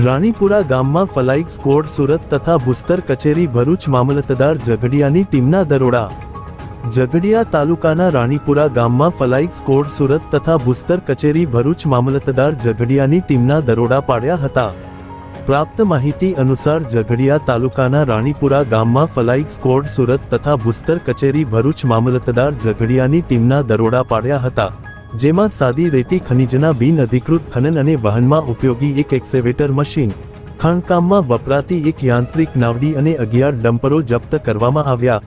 રાણીપુરા ગામમાં flying squad Surat તથા ભૂસ્તર કચેરી ભરૂચ મામલતદાર ઝઘડિયાની ટીમના દરોડા। ઝઘડિયા તાલુકાના રાણીપુરા ગામમાં ફ્લાઇંગ સ્ક્વોડ સુરત તથા ભૂસ્તર કચેરી ભરૂચ મામલતદાર ઝઘડિયાની ટીમના દરોડા પાડ્યા હતા। પ્રાપ્ત માહિતી અનુસાર ઝઘડિયા તાલુકાના રાણીપુરા ગામમાં ફ્લાઇંગ સ્ક્વોડ સુરત તથા ભૂસ્તર કચેરી ભરૂચ મામલતદાર ઝઘડિયાની ટીમના દરોડા પાડ્યા હતા, જેમાં સાદી રેતી ખનિજના બિન અધિકૃત ખનન અને વહનમાં ઉપયોગી એક એક્સકેવેટર મશીન, ખાણકામમાં વપરાતી એક યાંત્રિક નાવડી અને 11 ડમ્પરો જપ્ત કરવામાં આવ્યા।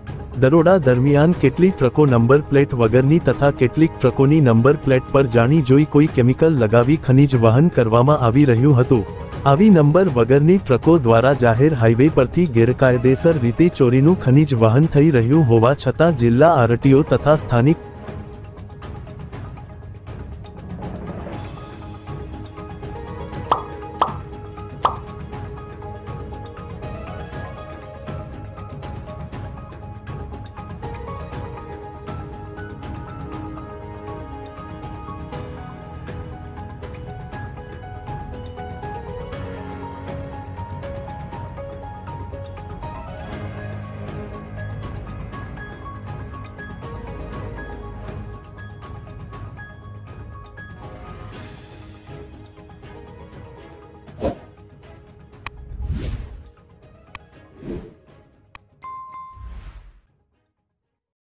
દરોડા દરમિયાન કેટલીક ટ્રકો નંબર પ્લેટ વગરની તથા કેટલીક ટ્રકોની નંબર પ્લેટ પર જાણી જોઈ કોઈ કેમિકલ લગાવી ખનિજ વહન કરવામાં આવી રહ્યું હતું। આવી નંબર વગરની ટ્રકો દ્વારા જાહેર હાઈવે પરથી ગેરકાયદેસર રીતે ચોરીનું ખનિજ વહન થઈ રહ્યું હોવા છતાં જિલ્લા આરટીઓ તથા સ્થાનિક